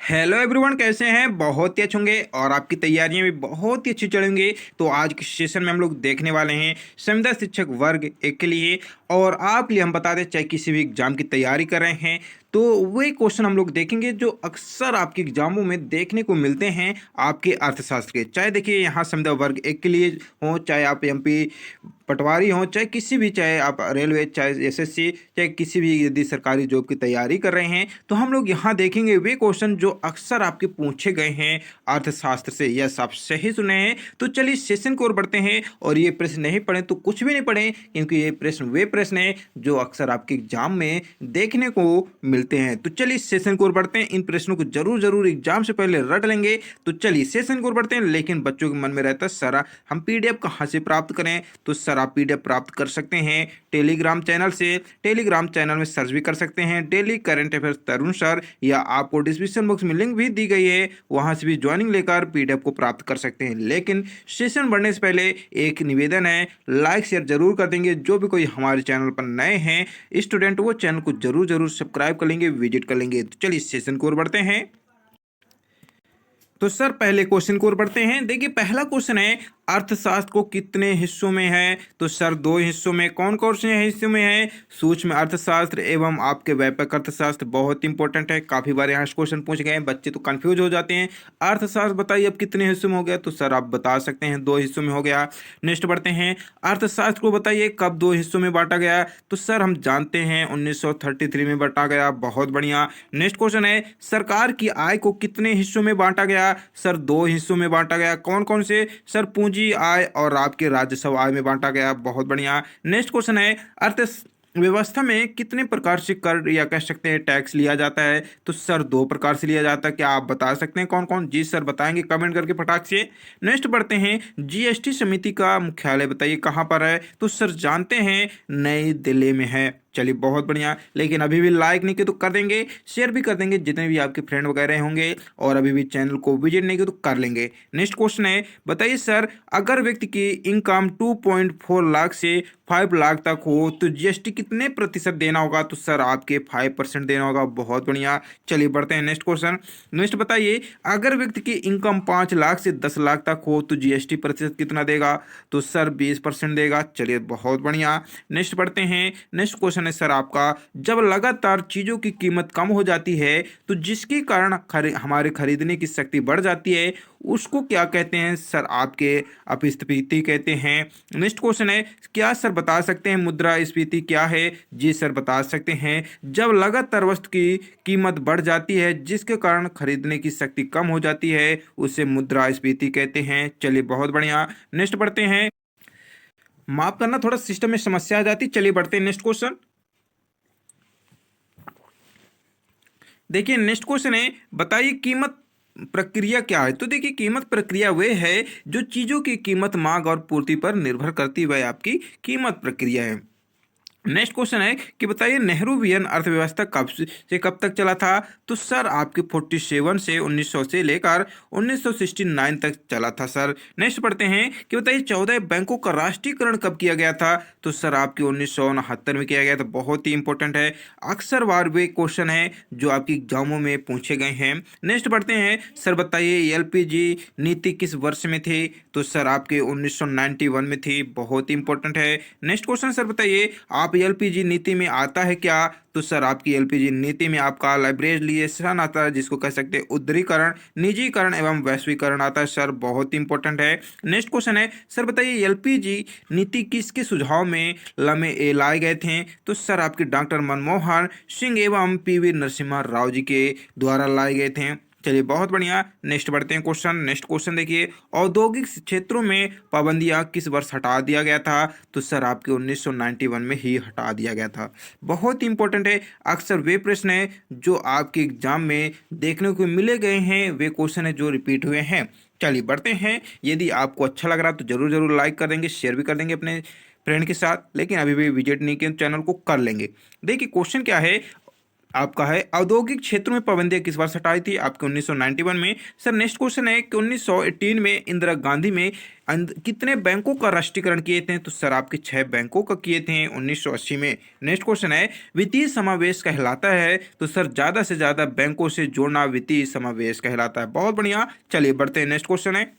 Hello everyone, कैसे हैं? बहुत ही अच्छे होंगे और आपकी तैयारियां भी बहुत ही अच्छी चलेंगी। तो आज के सेशन में हम लोग देखने वाले हैं संविदा शिक्षक वर्ग एक के लिए। और आप लिए हम बता दें, चाहे किसी भी एग्जाम की तैयारी कर रहे हैं तो वही क्वेश्चन हम लोग देखेंगे जो अक्सर आपके एग्जामों में देखने को मिलते हैं आपके अर्थशास्त्र के। चाहे देखिए यहाँ संविदा वर्ग एक के लिए हो, चाहे आप एमपी पटवारी हो, चाहे किसी भी, चाहे आप रेलवे, चाहे एसएससी, चाहे किसी भी यदि सरकारी जॉब की तैयारी कर रहे हैं तो हम लोग यहाँ देखेंगे वे क्वेश्चन जो अक्सर आपके पूछे गए हैं अर्थशास्त्र से। यस, आप सही सुने हैं। तो चलिए सेशन की ओर बढ़ते हैं। और ये प्रश्न नहीं पढ़े तो कुछ भी नहीं पढ़े, क्योंकि ये प्रश्न वे प्रश्न हैं जो अक्सर आपके एग्जाम में देखने को मिलते हैं। तो चलिए सेशन की ओर बढ़ते हैं। इन प्रश्नों को जरूर जरूर एग्जाम से पहले रट लेंगे। तो चलिए सेशन की ओर बढ़ते हैं। लेकिन बच्चों के मन में रहता है सर हम पीडीएफ कहाँ से प्राप्त करें? तो सर आप पीडीएफ प्राप्त कर सकते हैं टेलीग्राम चैनल से। टेलीग्राम चैनल में सर्च भी कर सकते हैं डेली करंट अफेयर्स तरुण सर, या आपको डिस्क्रिप्शन बॉक्स में लिंक भी दी गई है, वहां से भी ज्वाइनिंग लेकर पीडीएफ को प्राप्त कर सकते हैं। लेकिन सेशन बढ़ने से पहले एक निवेदन है, लाइक शेयर जरूर कर देंगे। जो भी कोई हमारे चैनल पर नए हैं स्टूडेंट, वो चैनल को जरूर जरूर सब्सक्राइब कर लेंगे, विजिट कर लेंगे। तो चलिए सेशन की ओर बढ़ते हैं। तो सर पहले क्वेश्चन की ओर बढ़ते हैं। देखिए पहला क्वेश्चन है, अर्थशास्त्र को कितने हिस्सों में है? तो सर दो हिस्सों में। कौन कौन से हिस्सों में है? सूक्ष्म अर्थशास्त्र एवं आपके व्यापक अर्थशास्त्र। बहुत इंपॉर्टेंट है, काफी बार यहाँ क्वेश्चन पूछ गए हैं, बच्चे तो कंफ्यूज हो जाते हैं। अर्थशास्त्र बताइए अब कितने हिस्सों में हो गया? तो सर आप बता सकते हैं दो हिस्सों में हो गया। नेक्स्ट बढ़ते हैं, अर्थशास्त्र को बताइए कब दो हिस्सों में बांटा गया? तो सर हम जानते हैं 1933 में बांटा गया। बहुत बढ़िया। नेक्स्ट क्वेश्चन है, सरकार की आय को कितने हिस्सों में बांटा गया? सर दो हिस्सों में बांटा गया। कौन कौन से? सर पूंजी आय और आपके राजस्व आय में बांटा गया। बहुत बढ़िया। नेक्स्ट क्वेश्चन है, अर्थव्यवस्था में कितने प्रकार से कर या कह सकते हैं टैक्स लिया जाता है? तो सर दो प्रकार से लिया जाता है। क्या आप बता सकते हैं कौन कौन? जी सर बताएंगे कमेंट करके फटाक से। नेक्स्ट बढ़ते हैं, जीएसटी समिति का मुख्यालय बताइए कहाँ पर है? तो सर जानते हैं नई दिल्ली में है। चलिए बहुत बढ़िया। लेकिन अभी भी लाइक नहीं किया तो कर देंगे, शेयर भी कर देंगे जितने भी आपके फ्रेंड वगैरह होंगे, और अभी भी चैनल को विजिट नहीं किया तो कर लेंगे। नेक्स्ट क्वेश्चन है, बताइए सर अगर व्यक्ति की इनकम 2.4 लाख से 5 लाख तक हो तो जीएसटी कितने प्रतिशत देना होगा? तो सर आपके 5% देना होगा। बहुत बढ़िया। चलिए बढ़ते हैं नेक्स्ट क्वेश्चन। नेक्स्ट बताइए, अगर व्यक्ति की इनकम 5 लाख से 10 लाख तक हो तो जीएसटी प्रतिशत कितना देगा? तो सर 20% देगा। चलिए बहुत बढ़िया। नेक्स्ट बढ़ते हैं। नेक्स्ट क्वेश्चन है सर आपका, जब लगातार चीजों की कीमत कम हो जाती है तो जिसके कारण हमारे खरीदने की शक्ति बढ़ जाती है उसको क्या कहते हैं? सर आपके अपस्फीति कहते हैं। नेक्स्ट क्वेश्चन है, क्या सर बता सकते हैं मुद्रास्फीति क्या है? जी सर बता सकते हैं, जब लगातार वस्तु की कीमत बढ़ जाती है जिसके कारण खरीदने की शक्ति कम हो जाती है उसे मुद्रास्फीति कहते हैं। चलिए बहुत बढ़िया। नेक्स्ट बढ़ते हैं। माफ करना, थोड़ा सिस्टम में समस्या आ जाती। चलिए बढ़ते हैं नेक्स्ट क्वेश्चन। देखिए नेक्स्ट क्वेश्चन है, बताइए कीमत प्रक्रिया क्या है? तो देखिए कीमत प्रक्रिया वे है जो चीजों की कीमत मांग और पूर्ति पर निर्भर करती हुई आपकी कीमत प्रक्रिया है। नेक्स्ट क्वेश्चन है कि बताइए नेहरूवियन अर्थव्यवस्था कब से कब तक चला था? तो सर आपके 47 से 1900 से लेकर 1969 तक चला था सर। नेक्स्ट पढ़ते हैं कि बताइए 14 बैंकों का राष्ट्रीयकरण कब किया गया था? तो सर आपके 1969 में किया गया था। बहुत ही इंपॉर्टेंट है, अक्सर बार वे क्वेश्चन है जो आपकी एग्जामों में पूछे गए हैं। नेक्स्ट पढ़ते हैं, सर बताइए एलपीजी नीति किस वर्ष में थी? तो सर आपके 1991 में थी। बहुत ही इंपॉर्टेंट है। नेक्स्ट क्वेश्चन, सर बताइए आप एलपीजी नीति में आता है क्या? तो सर आपकी एलपीजी नीति में आपका लाइब्रेरिएशन आता है, जिसको कह सकते हैं उदारीकरण, निजीकरण एवं वैश्वीकरण आता है सर। बहुत इंपॉर्टेंट है। नेक्स्ट क्वेश्चन है, सर बताइए एलपीजी नीति किसके सुझाव में लाए गए थे? तो सर आपके डॉक्टर मनमोहन सिंह एवं पीवी नरसिम्हा राव जी के द्वारा लाए गए थे। चलिए बहुत बढ़िया। नेक्स्ट बढ़ते हैं क्वेश्चन। नेक्स्ट क्वेश्चन देखिए, औद्योगिक क्षेत्रों में पाबंदियां किस वर्ष हटा दिया गया था? तो सर आपके 1991 में ही हटा दिया गया था। बहुत ही इंपॉर्टेंट है, अक्सर वे प्रश्न है जो आपके एग्जाम में देखने को मिले गए हैं, वे क्वेश्चन है जो रिपीट हुए हैं। चलिए बढ़ते हैं। यदि आपको अच्छा लग रहा है तो जरूर जरूर लाइक कर देंगे, शेयर भी कर देंगे अपने फ्रेंड के साथ। लेकिन अभी भी विजिट नहीं किया चैनल को कर लेंगे। देखिए क्वेश्चन क्या है, आपका है औद्योगिक क्षेत्रों में पाबंदियां किस वर्ष हटाई थी? आपके 1991 में। सर नेक्स्ट क्वेश्चन है कि 1918 में इंदिरा गांधी में कितने बैंकों का राष्ट्रीयकरण किए थे? तो सर आपके 6 बैंकों का किए थे 1980 में। नेक्स्ट क्वेश्चन है वित्तीय समावेश कहलाता है? तो सर ज्यादा से ज्यादा बैंकों से जोड़ना वित्तीय समावेश कहलाता है। बहुत बढ़िया, चलिए बढ़ते हैं। नेक्स्ट क्वेश्चन है,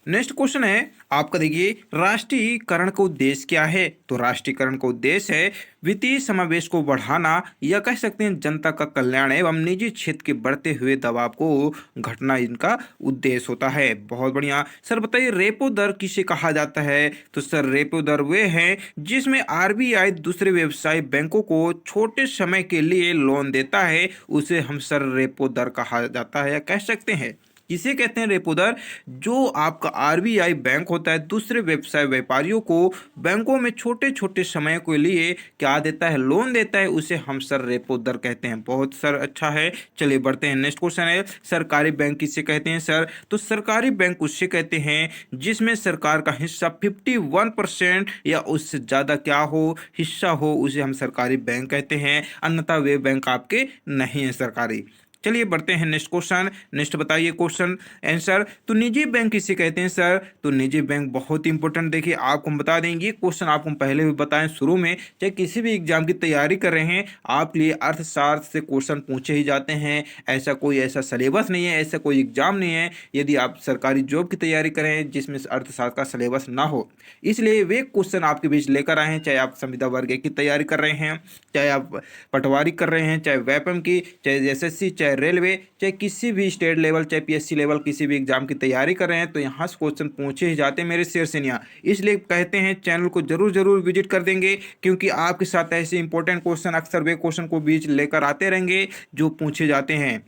नेक्स्ट क्वेश्चन है आपका, देखिए राष्ट्रीयकरण का उद्देश्य क्या है? तो राष्ट्रीयकरण का उद्देश्य है वित्तीय समावेश को बढ़ाना, या कह सकते हैं जनता का कल्याण एवं निजी क्षेत्र के बढ़ते हुए दबाव को घटना इनका उद्देश्य होता है। बहुत बढ़िया। सर बताइए रेपो दर किसे कहा जाता है? तो सर रेपो दर वे हैं जिसमें आरबीआई दूसरे व्यवसायिक बैंकों को छोटे समय के लिए लोन देता है, उसे हम सर रेपो दर कहा जाता है, या कह सकते हैं किसे कहते हैं रेपो दर? जो आपका आरबीआई बैंक होता है दूसरे व्यवसाय व्यापारियों को बैंकों में छोटे छोटे समय के लिए क्या देता है? लोन देता है, उसे हम सर रेपो दर कहते हैं। बहुत सर अच्छा है, चलिए बढ़ते हैं। नेक्स्ट क्वेश्चन है सरकारी बैंक किसे कहते हैं? सर तो सरकारी बैंक उससे कहते हैं जिसमें सरकार का हिस्सा 51% या उससे ज्यादा क्या हो, हिस्सा हो, उसे हम सरकारी बैंक कहते हैं। अन्यथा वे बैंक आपके नहीं है सरकारी। चलिए बढ़ते हैं नेक्स्ट क्वेश्चन। नेक्स्ट बताइए क्वेश्चन आंसर। तो निजी बैंक किसे कहते हैं? सर तो निजी बैंक बहुत इंपॉर्टेंट, देखिए आपको हम बता देंगे क्वेश्चन, आपको पहले भी बताएं शुरू में, चाहे किसी भी एग्जाम की तैयारी कर रहे हैं आप लिए अर्थशास्त्र से क्वेश्चन पूछे ही जाते हैं। ऐसा कोई ऐसा सिलेबस नहीं है, ऐसा कोई एग्जाम नहीं है यदि आप सरकारी जॉब की तैयारी करें जिसमें अर्थशास्त्र का सिलेबस ना हो, इसलिए वे क्वेश्चन आपके बीच लेकर आए हैं। चाहे आप संविदा वर्ग की तैयारी कर रहे हैं, चाहे आप पटवारी कर रहे हैं, चाहे वैपम की, चाहे एसएससी, चाहे रेलवे, चाहे किसी भी स्टेट लेवल, चाहे पीएससी लेवल किसी भी एग्जाम की तैयारी कर रहे हैं, तो यहाँ से क्वेश्चन पूछे ही जाते हैं मेरे शेर से यहाँ। इसलिए कहते हैं चैनल को जरूर जरूर विजिट कर देंगे, क्योंकि आपके साथ ऐसे इंपॉर्टेंट क्वेश्चन अक्सर वे क्वेश्चन को बीच लेकर आते रहेंगे जो पूछे जाते हैं।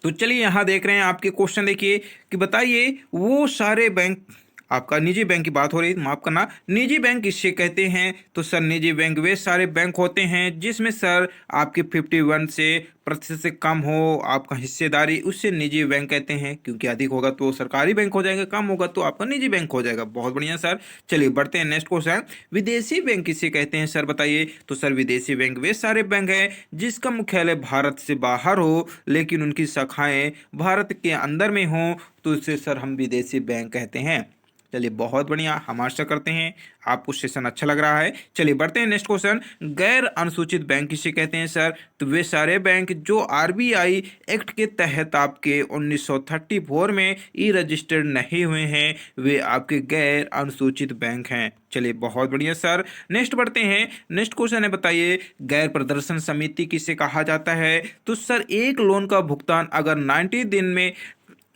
तो चलिए यहाँ देख रहे हैं आपके क्वेश्चन, देखिए कि बताइए वो सारे बैंक, आपका निजी बैंक की बात हो रही है, माफ करना, निजी बैंक किससे कहते हैं? तो सर निजी बैंक वे सारे बैंक होते हैं जिसमें सर आपके 51 से प्रतिशत से कम हो आपका हिस्सेदारी, उससे निजी बैंक कहते हैं। क्योंकि अधिक होगा तो सरकारी बैंक हो जाएगा, कम होगा तो आपका निजी बैंक हो जाएगा। बहुत बढ़िया सर, चलिए बढ़ते हैं नेक्स्ट क्वेश्चन। विदेशी बैंक किसे कहते हैं? सर बताइए। तो सर विदेशी बैंक वे सारे बैंक हैं जिसका मुख्यालय भारत से बाहर हो लेकिन उनकी शाखाएं भारत के अंदर में हो, तो उससे सर हम विदेशी बैंक कहते हैं। चलिए बहुत बढ़िया, हम आशा करते हैं आपको सेशन अच्छा लग रहा है। चलिए बढ़ते हैं नेक्स्ट क्वेश्चन। गैर अनुसूचित बैंक किसे कहते हैं? सर तो वे सारे बैंक जो आरबीआई एक्ट के तहत आपके 1934 में ई रजिस्टर्ड नहीं हुए हैं, वे आपके गैर अनुसूचित बैंक हैं। चलिए बहुत बढ़िया सर, नेक्स्ट बढ़ते हैं। नेक्स्ट क्वेश्चन है बताइए गैर प्रदर्शन समिति किसे कहा जाता है? तो सर एक लोन का भुगतान अगर 90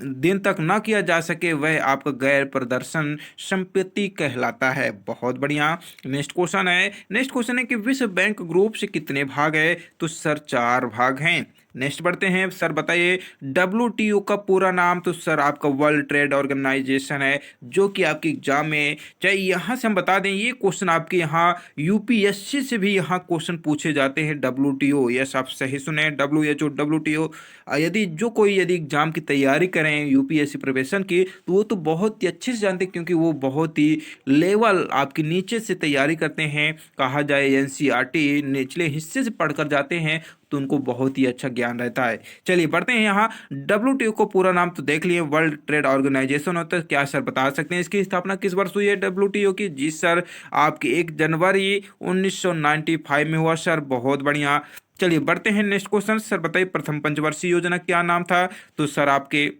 दिन तक ना किया जा सके वह आपका गैर प्रदर्शन संपत्ति कहलाता है। बहुत बढ़िया। नेक्स्ट क्वेश्चन है, नेक्स्ट क्वेश्चन है कि विश्व बैंक ग्रुप से कितने भाग है? तो सर 4 भाग हैं। नेक्स्ट बढ़ते हैं। सर बताइए WTO का पूरा नाम? तो सर आपका वर्ल्ड ट्रेड ऑर्गेनाइजेशन है, जो कि आपके एग्जाम में, चाहे यहाँ से हम बता दें ये क्वेश्चन आपके यहाँ यूपीएससी से भी यहाँ क्वेश्चन पूछे जाते हैं। WTO, यस आप सही सुने, WHO WTO। यदि जो कोई यदि एग्जाम की तैयारी करें यूपीएससी प्रिपरेशन की, तो वो तो बहुत ही अच्छे से जानते हैं, क्योंकि वो बहुत ही लेवल आपके नीचे से तैयारी करते हैं। कहा जाए एनसीईआरटी निचले हिस्से से पढ़कर जाते हैं, तो उनको बहुत ही अच्छा ज्ञान रहता है। चलिए बढ़ते हैं यहाँ। WTO को पूरा नाम तो देख लिए, वर्ल्ड ट्रेड ऑर्गेनाइजेशन होता है। क्या सर बता सकते हैं इसकी स्थापना किस वर्ष हुई है WTO की? जी सर आपकी 1 जनवरी 1995 में हुआ सर। बहुत बढ़िया। चलिए बढ़ते हैं नेक्स्ट क्वेश्चन। सर बताइए प्रथम पंचवर्षीय योजना क्या नाम था? तो सर आपके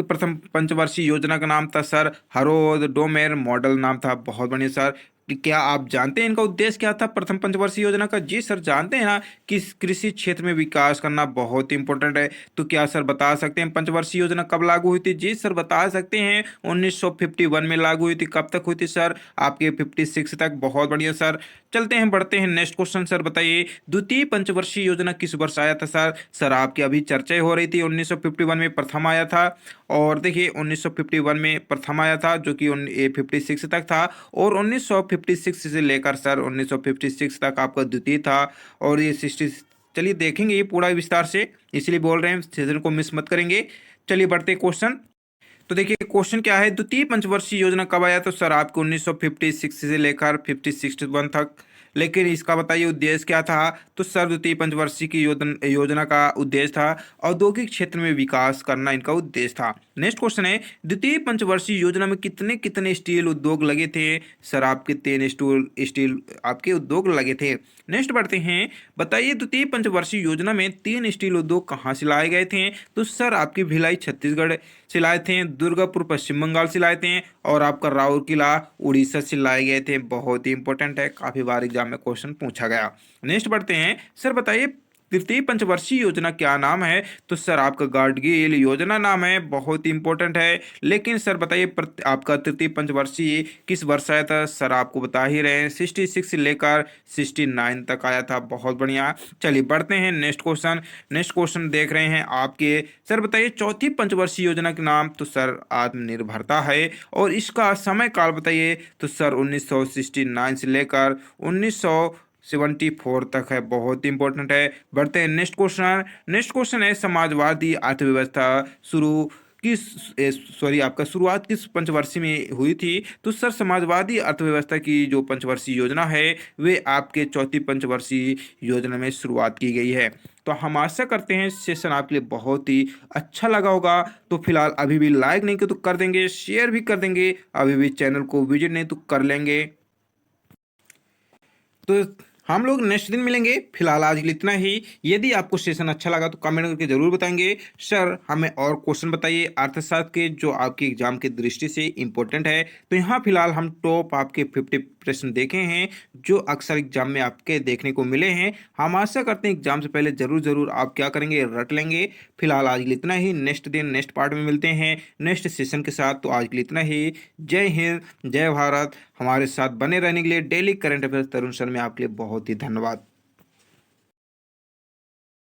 प्रथम पंचवर्षीय योजना का नाम था सर हरोद डोमेर मॉडल नाम था। बहुत बढ़िया सर। कि क्या आप जानते हैं इनका उद्देश्य क्या था प्रथम पंचवर्षीय योजना का? जी सर जानते हैं ना कि कृषि क्षेत्र में विकास करना बहुत इंपॉर्टेंट है। तो क्या सर बता सकते हैं पंचवर्षीय योजना कब लागू हुई थी? जी सर बता सकते हैं 1951 में लागू हुई थी। कब तक हुई थी सर? आपके 56 तक। बहुत बढ़िया सर। चलते हैं बढ़ते हैं नेक्स्ट क्वेश्चन। सर बताइए द्वितीय पंचवर्षीय योजना किस वर्ष आया था? सर आपकी अभी चर्चा हो रही थी 1951 में प्रथम आया था। और देखिए 1951 में प्रथम आया था जो कि 56 तक था, और 1956 से लेकर सर 1956 तक आपका द्वितीय था। और ये 60, चलिए देखेंगे ये पूरा विस्तार से, इसलिए बोल रहे हैं सेशन को मिस मत करेंगे। चलिए बढ़ते क्वेश्चन। तो देखिए क्वेश्चन क्या है, द्वितीय पंचवर्षीय योजना कब आया? तो सर आपको 1956 से लेकर 5061 तक। लेकिन इसका बताइए उद्देश्य क्या था? तो सर द्वितीय पंचवर्षीय की योजना का उद्देश्य था औद्योगिक क्षेत्र में विकास करना, इनका उद्देश्य था। नेक्स्ट क्वेश्चन है, द्वितीय पंचवर्षीय योजना में कितने कितने स्टील उद्योग लगे थे? सर आपके 3 स्टील आपके उद्योग लगे थे। नेक्स्ट बढ़ते हैं, बताइए द्वितीय पंचवर्षीय योजना में 3 स्टील उद्योग कहाँ से लाए गए थे? तो सर आपकी भिलाई छत्तीसगढ़ से लाए थे, दुर्गापुर पश्चिम बंगाल से लाए थे, और आपका राउरकेला उड़ीसा से लाए गए थे। बहुत ही इंपॉर्टेंट है, काफी बार एग्जाम में क्वेश्चन पूछा गया। नेक्स्ट बढ़ते हैं, सर बताइए तृतीय पंचवर्षीय योजना क्या नाम है? तो सर आपका गाडगिल योजना नाम है, बहुत ही इंपॉर्टेंट है। लेकिन सर बताइए आपका तृतीय पंचवर्षीय किस वर्ष आया था? सर आपको बता ही रहे हैं 66 से लेकर 69 तक आया था। बहुत बढ़िया। चलिए बढ़ते हैं नेक्स्ट क्वेश्चन। नेक्स्ट क्वेश्चन देख रहे हैं आपके, सर बताइए चौथी पंचवर्षीय योजना के नाम? तो सर आत्मनिर्भरता है। और इसका समय काल बताइए? तो सर 1969 से लेकर 1974 तक है। बहुत इंपॉर्टेंट है। बढ़ते हैं नेक्स्ट क्वेश्चन। नेक्स्ट क्वेश्चन है, समाजवादी अर्थव्यवस्था शुरू किस सॉरी आपका शुरुआत किस पंचवर्षीय में हुई थी? तो सर समाजवादी अर्थव्यवस्था की जो पंचवर्षीय योजना है वे आपके चौथी पंचवर्षीय योजना में शुरुआत की गई है। तो हम आशा करते हैं सेशन आपके लिए बहुत ही अच्छा लगा होगा। तो फिलहाल अभी भी लाइक नहीं किया तो कर देंगे, शेयर भी कर देंगे, अभी भी चैनल को विजिट नहीं तो कर लेंगे। तो हम लोग नेक्स्ट दिन मिलेंगे। फिलहाल आज के लिए इतना ही। यदि आपको सेशन अच्छा लगा तो कमेंट करके जरूर बताएंगे सर हमें और क्वेश्चन बताइए अर्थशास्त्र के जो आपके एग्जाम की दृष्टि से इंपॉर्टेंट है। तो यहाँ फिलहाल हम टॉप आपके 50 प्रश्न देखे हैं जो अक्सर एग्जाम में आपके देखने को मिले हैं। हम आशा करते हैं एग्जाम से पहले जरूर जरूर आप क्या करेंगे, रट लेंगे। फिलहाल आज के लिए इतना ही। नेक्स्ट दिन नेक्स्ट पार्ट में मिलते हैं नेक्स्ट सेशन के साथ। तो आज के लिए इतना ही। जय हिंद, जय भारत। हमारे साथ बने रहने के लिए डेली करंट अफेयर्स तरुण सर में आपके लिए बहुत ही धन्यवाद।